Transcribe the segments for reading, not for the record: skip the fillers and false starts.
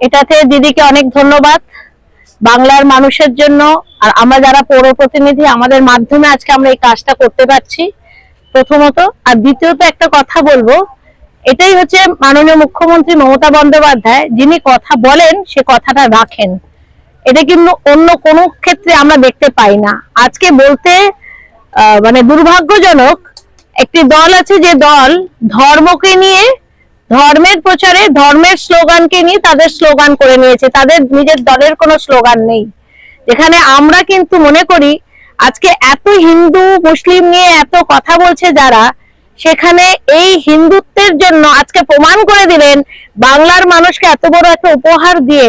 এটাতে দিদিকে অনেক ধন্যবাদ। বাংলার মানুষের জন্য আর আমরা যারা পৌর প্রতিনিধি আমাদের মাধ্যমে আজকে আমরা এই কাজটা করতে পারছি প্রথমত। আর দ্বিতীয়ত একটা কথা বলবো, এটাই হচ্ছে মাননীয় মুখ্যমন্ত্রী মমতা বন্দ্যোপাধ্যায় যিনি কথা বলেন সে কথাটা রাখেন। এটা কিন্তু অন্য কোনো ক্ষেত্রে আমরা দেখতে পাই না। আজকে বলতে মানে দুর্ভাগ্যজনক একটি দল আছে যে দল ধর্মকে নিয়ে, ধর্মের প্রচারে ধর্মের স্লোগানকে নিয়ে তাদের স্লোগান করে নিয়েছে, তাদের নিজের দলের কোনো স্লোগান নেই। যেখানে আমরা কিন্তু মনে করি আজকে এত হিন্দু মুসলিম নিয়ে এত কথা বলছে যারা, সেখানে এই হিন্দুত্বের জন্য আজকে প্রমাণ করে দিলেন বাংলার মানুষকে এত বড় একটা উপহার দিয়ে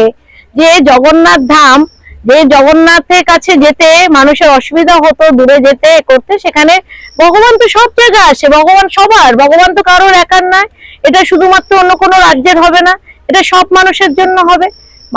যে জগন্নাথ ধাম, যে জগন্নাথের কাছে যেতে মানুষের অসুবিধা হতো দূরে যেতে করতে, সেখানে ভগবান তো সব জায়গায় আসে, ভগবান সবার, ভগবান তো কারোর একার নয়। এটা শুধুমাত্র অন্য কোনো রাজ্যের হবে না, এটা সব মানুষের জন্য হবে।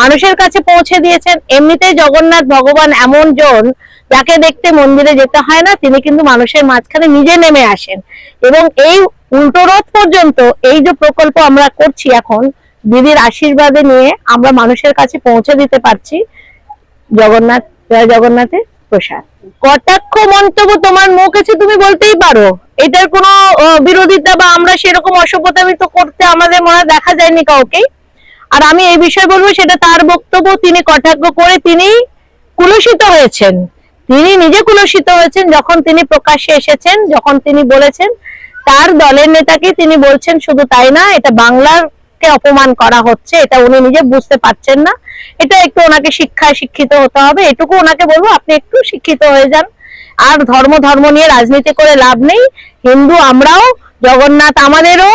মানুষের কাছে পৌঁছে দিয়েছেন। এমনিতেই জগন্নাথ ভগবান এমন জন যাকে দেখতে মন্দিরে যেতে হয় না, তিনি কিন্তু মানুষের মাঝখানে নিজে নেমে আসেন। এবং এই উল্টো রথ পর্যন্ত এই যে প্রকল্প আমরা করছি এখন দিদির আশীর্বাদে নিয়ে আমরা মানুষের কাছে পৌঁছে দিতে পারছি। জগন্নাথ, জয় জগন্নাথের প্রসাদ। কটাক্ষ মন্তব্য তোমার মুখ আছে তুমি বলতেই পারো, এটার কোনো বিরোধিতা বা আমরা সেরকম অসভ্যতামি তো করতে আমাদের মনে দেখা যায়নি কাউকেই। আর আমি এই বিষয়ে বলবো সেটা তার বক্তব্য, তিনি কটাক্ষ করে তিনি কুলসিত হয়েছেন, তিনি নিজে কুলসিত হয়েছেন যখন তিনি প্রকাশ্যে এসেছেন, যখন তিনি বলেছেন তার দলের নেতাকে তিনি বলছেন। শুধু তাই না, এটা বাংলাকে অপমান করা হচ্ছে, এটা উনি নিজে বুঝতে পারছেন না। এটা একটু ওনাকে শিক্ষিত হতে হবে, এটুকু ওনাকে বলবো আপনি একটু শিক্ষিত হয়ে যান। আর ধর্ম নিয়ে রাজনীতি করে লাভ নেই। হিন্দু আমরাও, জগন্নাথ আমাদেরও,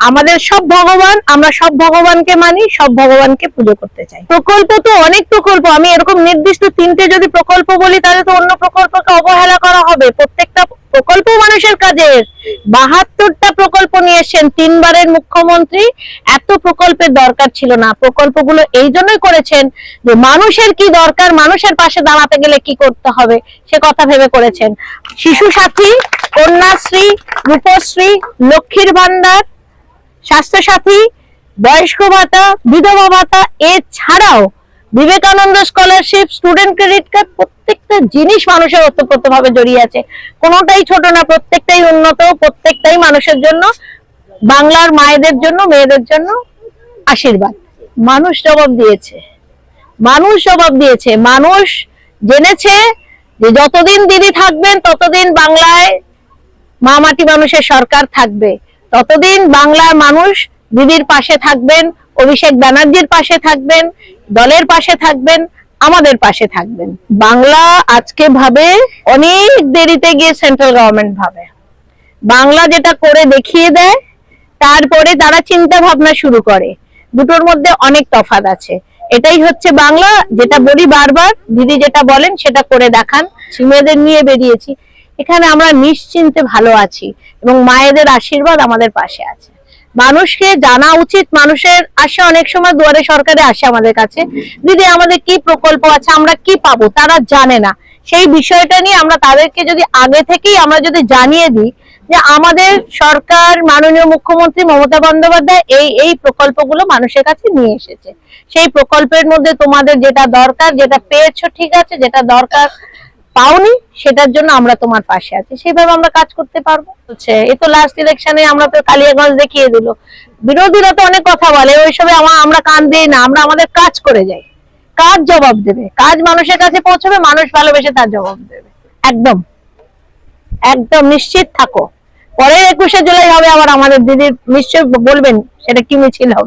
আমাদের সব ভগবান, আমরা সব ভগবানকে মানি, সব ভগবানকে পুজো করতে চাই। প্রকল্প তো অনেক প্রকল্প, আমি এরকম নির্দিষ্ট 3টে যদি প্রকল্প বলি তাহলে তো অন্য প্রকল্পকে অবহেলা করা হবে। প্রত্যেকটা প্রকল্প মানুষের কাজের। 72টা প্রকল্প নিয়ে এসেছেন 3বারের মুখ্যমন্ত্রী। এত প্রকল্পের দরকার ছিল না। প্রকল্পগুলো এই জন্যই করেছেন যে মানুষের কি দরকার, মানুষের পাশে দাঁড়াতে গেলে কি করতে হবে সে কথা ভেবে করেছেন। শিশু সাথী, কন্যাশ্রী, রূপশ্রী, লক্ষ্মীর ভান্ডার, স্বাস্থ্য সাথী, বয়স্ক ভাতা, বিধবা ভাতা, এছাড়াও Vivekananda scholarship, student credit card, প্রত্যেকটা জিনিস মানুষের ওতপ্রোতভাবে জড়িয়ে আছে। কোনোটাই ছোট না, প্রত্যেকটাই উন্নত, প্রত্যেকটাই মানুষের জন্য, বাংলার মায়েদের জন্য, মেয়েদের জন্য আশীর্বাদ। মানুষ জবাব দিয়েছে, মানুষ জবাব দিয়েছে। মানুষ জেনেছে যে যতদিন দিদি থাকবেন ততদিন বাংলায় মা মাটি মানুষের সরকার থাকবে, ততদিন বাংলার মানুষ দিদির পাশে থাকবেন, অভিষেক ব্যানার্জির পাশে থাকবেন, দলের পাশে থাকবেন, আমাদের পাশে থাকবেন। বাংলা আজকে ভাবে অনেক দেরিতে গিয়ে সেন্ট্রাল গভর্নমেন্ট ভাবে। বাংলা যেটা করে দেখিয়ে দেয় তারপরে তারা চিন্তা ভাবনা শুরু করে, দুটোর মধ্যে অনেক তফাৎ আছে। এটাই হচ্ছে বাংলা। যেটা বলি বারবার, দিদি যেটা বলেন সেটা করে দেখান। মেয়েদের নিয়ে বেরিয়েছি, এখানে আমরা নিশ্চিন্তে ভালো আছি এবং মায়েদের আশীর্বাদ আমাদের পাশে আছে। মানুষকে জানা উচিত, মানুষের আসে অনেক সময় দুয়ারে সরকারে আসে আমাদের কাছে, দিদি আমাদের কি প্রকল্প আছে, আমরা কি পাবো, তারা জানে না। সেই বিষয়টা নিয়ে আমরা তাদেরকে যদি আগে থেকেই আমরা যদি জানিয়ে দিই যে আমাদের সরকার, মাননীয় মুখ্যমন্ত্রী মমতা বন্দ্যোপাধ্যায় এই প্রকল্পগুলো মানুষের কাছে নিয়ে এসেছে, সেই প্রকল্পের মধ্যে তোমাদের যেটা দরকার, যেটা পেয়েছো ঠিক আছে, যেটা দরকার পাওনি সেটার জন্য আমরা তোমার পাশে আছি, সেইভাবে আমরা কাজ করতে পারবো। এই তো লাস্ট ইলেকশনে আমরা তো কালিয়াগঞ্জ দেখিয়ে দিল। বিরোধীরা তো অনেক কথা বলে, ওইসবে আমরা কান দিই না, আমরা আমাদের কাজ করে যাই। কাজ জবাব দেবে, কাজ মানুষের কাছে পৌঁছবে, মানুষ ভালোবেসে তার জবাব দেবে। একদম একদম নিশ্চিত থাকো। পরের 21শে জুলাই হবে আবার আমাদের দিদির, নিশ্চয় বলবেন সেটা কি মিছিল হবে।